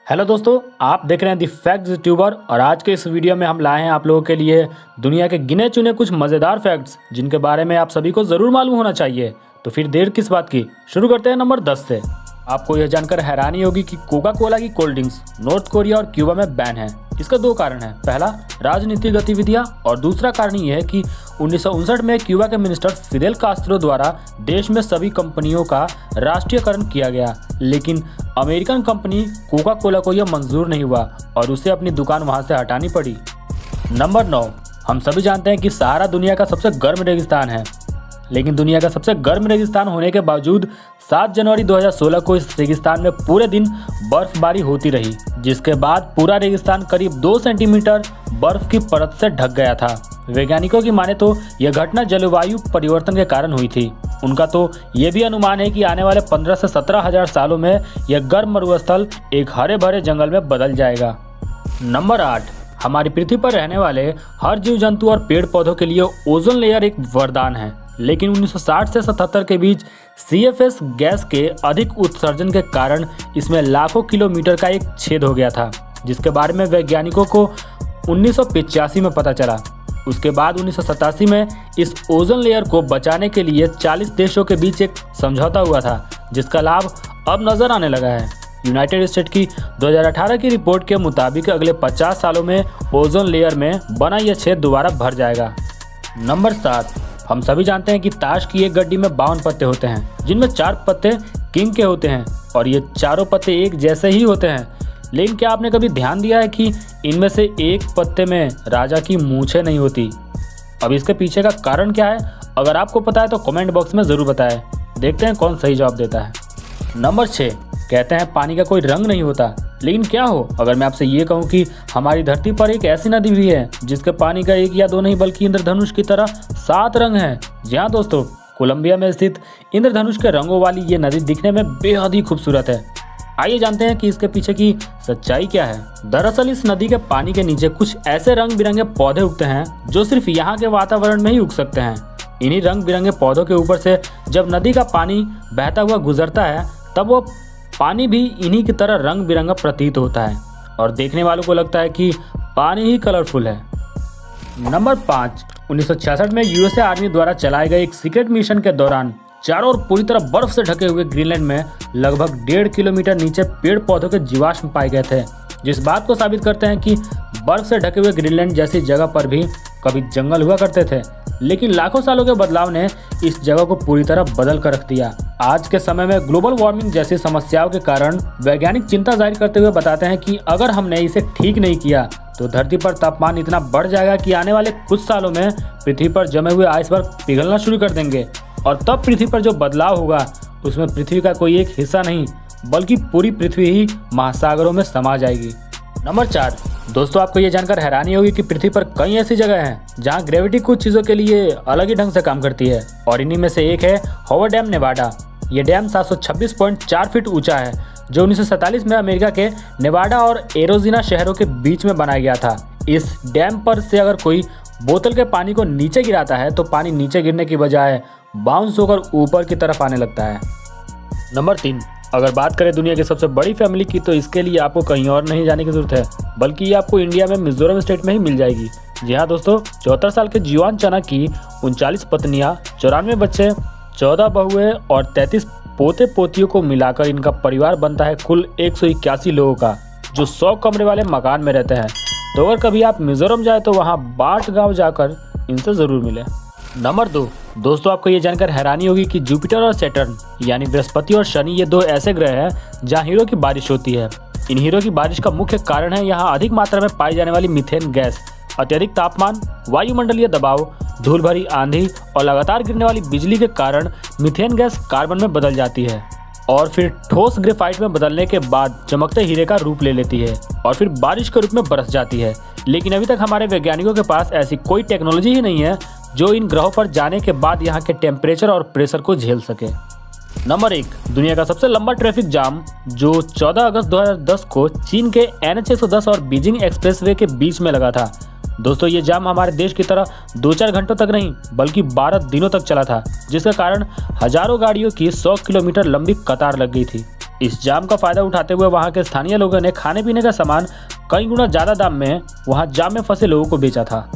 Hello दोस्तों, आप देख रहे हैं दी फैक्ट्स यूट्यूबर और आज के इस वीडियो में हम लाए हैं आप लोगों के लिए दुनिया के गिने चुने कुछ मज़ेदार फैक्ट्स जिनके बारे में आप सभी को ज़रूर मालूम होना चाहिए। तो फिर देर किस बात की, शुरू करते हैं नंबर 10 से। आपको यह जानकर हैरानी होगी कि कोका कोला की कोल्ड ड्रिंक्स नॉर्थ कोरिया और क्यूबा में बैन है। इसका दो कारण है, पहला राजनीतिक गतिविधियां और दूसरा कारण यह है कि 1959 में क्यूबा के मिनिस्टर फिदेल कास्त्रो द्वारा देश में सभी कंपनियों का राष्ट्रीयकरण किया गया, लेकिन अमेरिकन कंपनी कोका कोला को यह मंजूर नहीं हुआ और उसे अपनी दुकान वहां से हटानी पड़ी। नंबर 9, हम सभी जानते हैं कि सहारा दुनिया का सबसे गर्म रेगिस्तान है, लेकिन दुनिया का सबसे गर्म रेगिस्तान होने के बावजूद 7 जनवरी 2016 को इस रेगिस्तान में पूरे दिन बर्फबारी होती रही, जिसके बाद पूरा रेगिस्तान करीब 2 सेंटीमीटर बर्फ की परत से ढक गया था। वैज्ञानिकों की माने तो यह घटना जलवायु परिवर्तन के कारण हुई थी। उनका तो ये भी अनुमान है कि आने वाले 15 से 17 हजार सालों में यह गर्म मरुस्थल एक हरे भरे जंगल में बदल जाएगा। नंबर 8, हमारी पृथ्वी पर रहने वाले हर जीव जंतु और पेड़ पौधों के लिए ओजोन लेयर एक वरदान है, लेकिन 1960 से 77 के बीच CFS गैस के अधिक उत्सर्जन के कारण इसमें लाखों किलोमीटर का एक छेद हो गया था, जिसके बारे में वैज्ञानिकों को 1985 में पता चला। उसके बाद 1987 में इस ओजोन लेयर को बचाने के लिए 40 देशों के बीच एक समझौता हुआ था, जिसका लाभ अब नजर आने लगा है। यूनाइटेड स्टेट की 2018 की रिपोर्ट के मुताबिक अगले 50 सालों में ओजोन लेयर में बना यह छेद दोबारा भर जाएगा। नंबर 7, हम सभी जानते हैं कि ताश की एक गड्डी में 52 पत्ते होते हैं, जिनमें 4 पत्ते किंग के होते हैं और ये चारों पत्ते एक जैसे ही होते हैं। लेकिन क्या आपने कभी ध्यान दिया है कि इनमें से एक पत्ते में राजा की मूंछें नहीं होती? अब इसके पीछे का कारण क्या है? अगर आपको पता है तो कमेंट बॉक्स में ज़रूर बताएं। देखते हैं कौन सही जवाब देता है। नंबर 6, कहते हैं पानी का कोई रंग नहीं होता, लेकिन क्या हो अगर मैं आपसे ये कहूँ कि हमारी धरती पर एक ऐसी नदी भी है जिसके पानी का 1 या 2 नहीं बल्कि इंद्रधनुष की तरह 7 रंग हैं। जी हाँ दोस्तों, कोलंबिया में स्थित इंद्रधनुष के रंगों वाली ये नदी दिखने में बेहद ही खूबसूरत है। आइए जानते हैं कि इसके पीछे की सच्चाई क्या है। दरअसल इस नदी के पानी के नीचे कुछ ऐसे रंग बिरंगे पौधे उगते हैं जो सिर्फ यहाँ के वातावरण में ही उग सकते हैं। इन्हीं रंग बिरंगे पौधों के ऊपर से जब नदी का पानी बहता हुआ गुजरता है तब वो पानी भी इन्हीं की तरह रंग बिरंगा प्रतीत होता है और देखने वालों को लगता है कि पानी ही कलरफुल है। नंबर 5, 1966 में USA आर्मी द्वारा चलाए गए एक सीक्रेट मिशन के दौरान चारों ओर पूरी तरह बर्फ से ढके हुए ग्रीनलैंड में लगभग 1.5 किलोमीटर नीचे पेड़ पौधों के जीवाश्म पाए गए थे, जिस बात को साबित करते हैं कि बर्फ से ढके हुए ग्रीनलैंड जैसी जगह पर भी कभी जंगल हुआ करते थे, लेकिन लाखों सालों के बदलाव ने इस जगह को पूरी तरह बदल कर रख दिया। आज के समय में ग्लोबल वार्मिंग जैसी समस्याओं के कारण वैज्ञानिक चिंता जाहिर करते हुए बताते हैं कि अगर हमने इसे ठीक नहीं किया तो धरती पर तापमान इतना बढ़ जाएगा कि आने वाले कुछ सालों में पृथ्वी पर जमे हुए आइसबर्ग पिघलना शुरू कर देंगे और तब पृथ्वी पर जो बदलाव होगा उसमें पृथ्वी का कोई एक हिस्सा नहीं बल्कि पूरी पृथ्वी ही महासागरों में समा जाएगी। नंबर 4, दोस्तों आपको ये जानकर हैरानी होगी कि पृथ्वी पर कई ऐसी जगह हैं जहां ग्रेविटी कुछ चीज़ों के लिए अलग ही ढंग से काम करती है और इन्हीं में से एक है हॉवर्ड डैम, नेवाडा। ये डैम 726.4 फीट ऊंचा है, जो 1947 में अमेरिका के नेवाडा और एरोजिना शहरों के बीच में बनाया गया था। इस डैम पर से अगर कोई बोतल के पानी को नीचे गिराता है तो पानी नीचे गिरने की बजाय बाउंस होकर ऊपर की तरफ आने लगता है। नंबर 3, अगर बात करें दुनिया की सबसे बड़ी फैमिली की तो इसके लिए आपको कहीं और नहीं जाने की जरूरत है, बल्कि ये आपको इंडिया में मिजोरम स्टेट में ही मिल जाएगी। जी हाँ दोस्तों, 74 साल के जीवान चना की 39 पत्नियां, 94 बच्चे, 14 बहुएं और 33 पोते पोतियों को मिलाकर इनका परिवार बनता है कुल 181 लोगों का, जो 100 कमरे वाले मकान में रहते हैं। तो अगर कभी आप मिजोरम जाए तो वहाँ बाट गाँव जाकर इनसे ज़रूर मिले। नंबर 2, दोस्तों आपको ये जानकर हैरानी होगी कि जुपिटर और सैटर्न यानी बृहस्पति और शनि ये 2 ऐसे ग्रह हैं जहाँ हीरो की बारिश होती है। इन हीरो की बारिश का मुख्य कारण है यहाँ अधिक मात्रा में पाई जाने वाली मीथेन गैस। अत्यधिक तापमान, वायुमंडलीय दबाव, धूल भरी आंधी और लगातार गिरने वाली बिजली के कारण मीथेन गैस कार्बन में बदल जाती है और फिर ठोस ग्रेफाइट में बदलने के बाद चमकते हीरे का रूप ले लेती है और फिर बारिश के रूप में बरस जाती है। लेकिन अभी तक हमारे वैज्ञानिकों के पास ऐसी कोई टेक्नोलॉजी ही नहीं है जो इन ग्रहों पर जाने के बाद यहाँ के टेम्परेचर और प्रेशर को झेल सके। नंबर 1, दुनिया का सबसे लंबा ट्रैफिक जाम जो 14 अगस्त 2010 को चीन के NH 110 और बीजिंग एक्सप्रेसवे के बीच में लगा था। दोस्तों ये जाम हमारे देश की तरह 2-4 घंटों तक नहीं बल्कि 12 दिनों तक चला था, जिसके कारण हजारों गाड़ियों की 100 किलोमीटर लंबी कतार लग गई थी। इस जाम का फायदा उठाते हुए वहां के स्थानीय लोगों ने खाने पीने का सामान कई गुना ज्यादा दाम में वहां जाम में फंसे लोगों को बेचा था।